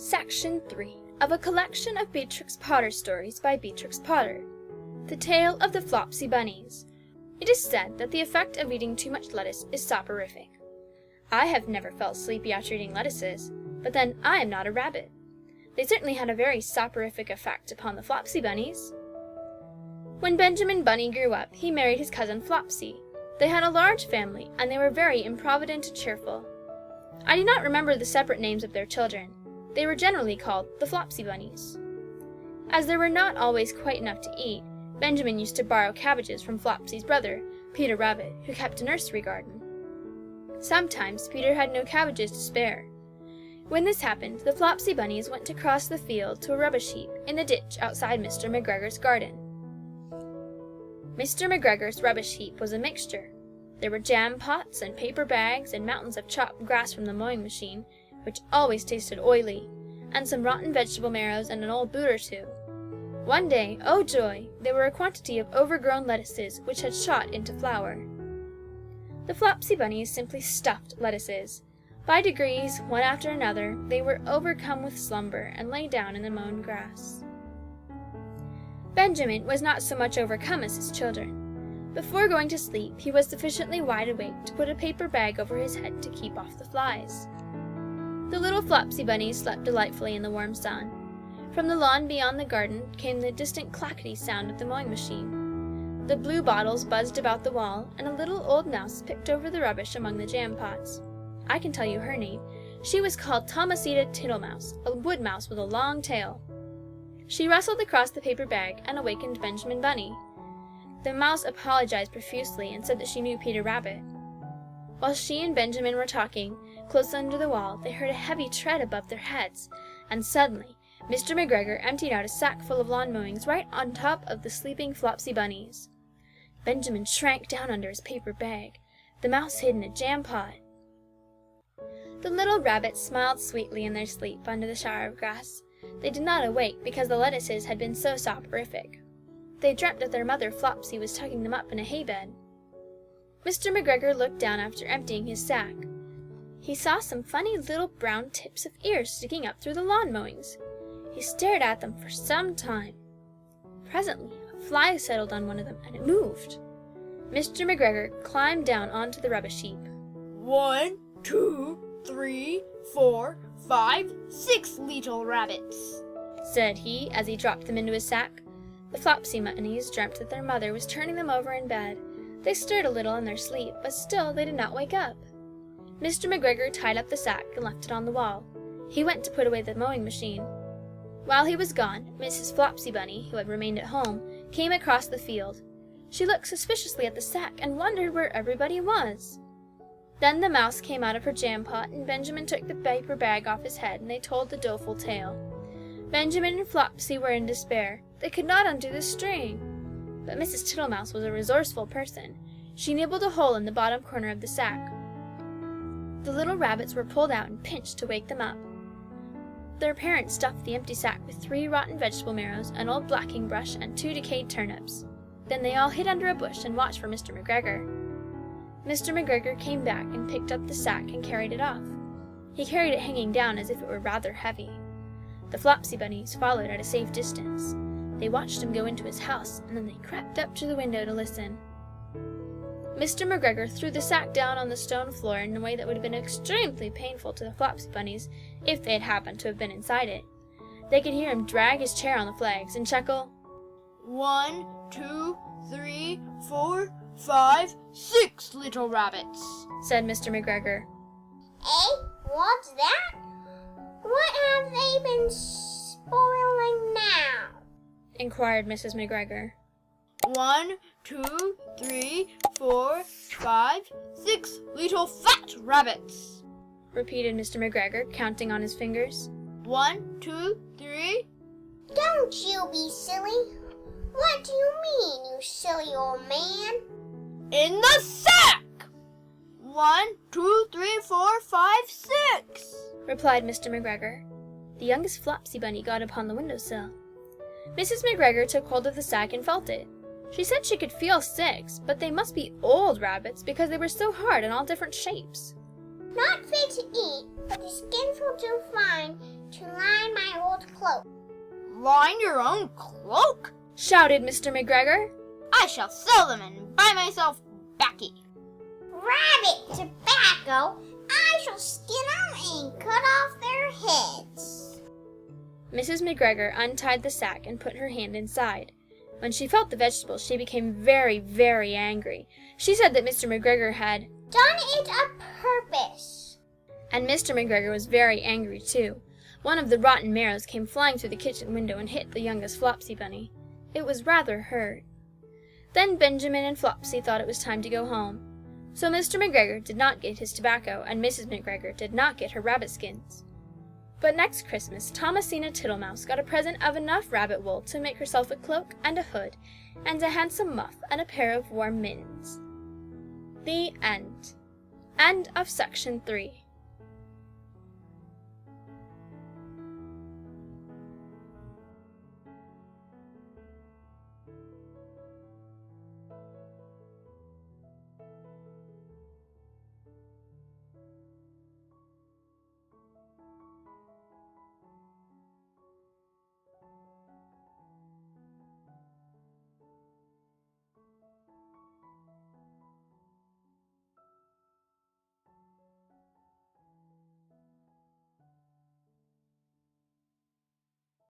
Section 3 of a collection of Beatrix Potter stories by Beatrix Potter. The Tale of the Flopsy Bunnies. It is said that the effect of eating too much lettuce is soporific. I have never felt sleepy after eating lettuces, but then I am not a rabbit. They certainly had a very soporific effect upon the Flopsy Bunnies. When Benjamin Bunny grew up, he married his cousin Flopsy. They had a large family, and they were very improvident and cheerful. I do not remember the separate names of their children. They were generally called the Flopsy Bunnies. As there were not always quite enough to eat, Benjamin used to borrow cabbages from Flopsy's brother, Peter Rabbit, who kept a nursery garden. Sometimes Peter had no cabbages to spare. When this happened, the Flopsy Bunnies went to cross the field to a rubbish heap in the ditch outside Mr. McGregor's garden. Mr. McGregor's rubbish heap was a mixture. There were jam pots and paper bags and mountains of chopped grass from the mowing machine, which always tasted oily, and some rotten vegetable marrows and an old boot or two. One day, oh joy, there were a quantity of overgrown lettuces which had shot into flower. The Flopsy Bunnies simply stuffed lettuces. By degrees, one after another, they were overcome with slumber and lay down in the mown grass. Benjamin was not so much overcome as his children. Before going to sleep, he was sufficiently wide awake to put a paper bag over his head to keep off the flies. The little Flopsy Bunnies slept delightfully in the warm sun. From the lawn beyond the garden came the distant clackety sound of the mowing machine. The blue bottles buzzed about the wall, and a little old mouse picked over the rubbish among the jam pots. I can tell you her name. She was called Thomasina Tittlemouse, a woodmouse with a long tail. She rustled across the paper bag and awakened Benjamin Bunny. The mouse apologized profusely and said that she knew Peter Rabbit. While she and Benjamin were talking, close under the wall, they heard a heavy tread above their heads, and suddenly Mr. McGregor emptied out a sack full of lawn mowings right on top of the sleeping Flopsy Bunnies. Benjamin shrank down under his paper bag. The mouse hid in a jam pot. The little rabbits smiled sweetly in their sleep under the shower of grass. They did not awake because the lettuces had been so soporific. They dreamt that their mother Flopsy was tucking them up in a hay bed. Mr. McGregor looked down after emptying his sack. He saw some funny little brown tips of ears sticking up through the lawn mowings. He stared at them for some time. Presently, a fly settled on one of them, and it moved. Mr. McGregor climbed down onto the rubbish heap. 1, 2, 3, 4, 5, 6 little rabbits, said he as he dropped them into his sack. The Flopsy Bunnies dreamt that their mother was turning them over in bed. They stirred a little in their sleep, but still they did not wake up. Mr. McGregor tied up the sack and left it on the wall. He went to put away the mowing machine. While he was gone, Mrs. Flopsy Bunny, who had remained at home, came across the field. She looked suspiciously at the sack and wondered where everybody was. Then the mouse came out of her jam pot, and Benjamin took the paper bag off his head, and they told the doleful tale. Benjamin and Flopsy were in despair. They could not undo the string. But Mrs. Tittlemouse was a resourceful person. She nibbled a hole in the bottom corner of the sack. The little rabbits were pulled out and pinched to wake them up. Their parents stuffed the empty sack with 3 rotten vegetable marrows, an old blacking brush, and 2 decayed turnips. Then they all hid under a bush and watched for Mr. McGregor. Mr. McGregor came back and picked up the sack and carried it off. He carried it hanging down as if it were rather heavy. The Flopsy Bunnies followed at a safe distance. They watched him go into his house, and then they crept up to the window to listen. Mr. McGregor threw the sack down on the stone floor in a way that would have been extremely painful to the Flopsy Bunnies if they had happened to have been inside it. They could hear him drag his chair on the flags and chuckle. 1, 2, 3, 4, 5, 6 little rabbits, said Mr. McGregor. Eh? What's that? What have they been spoiling now? Inquired Mrs. McGregor. 1, 2, 3, 4, 5, 6 little fat rabbits, repeated Mr. McGregor, counting on his fingers. 1, 2, 3. Don't you be silly. What do you mean, you silly old man? In the sack! 1, 2, 3, 4, 5, 6, replied Mr. McGregor. The youngest Flopsy Bunny got upon the windowsill. Mrs. McGregor took hold of the sack and felt it. She said she could feel 6, but they must be old rabbits because they were so hard in all different shapes. Not fit to eat, but the skins will do fine to lie cloak. Line your own cloak? shouted Mr. McGregor. I shall sell them and buy myself baccy. Rabbit tobacco, I shall skin them and cut off their heads. Mrs. McGregor untied the sack and put her hand inside. When she felt the vegetables, she became very, very angry. She said that Mr. McGregor had Done it a purpose. And Mr. McGregor was very angry too. One of the rotten marrows came flying through the kitchen window and hit the youngest Flopsy Bunny. It was rather hurt. Then Benjamin and Flopsy thought it was time to go home. So Mr. McGregor did not get his tobacco, and Mrs. McGregor did not get her rabbit skins. But next Christmas, Thomasina Tittlemouse got a present of enough rabbit wool to make herself a cloak and a hood, and a handsome muff and a pair of warm mittens. The end. End of section 3.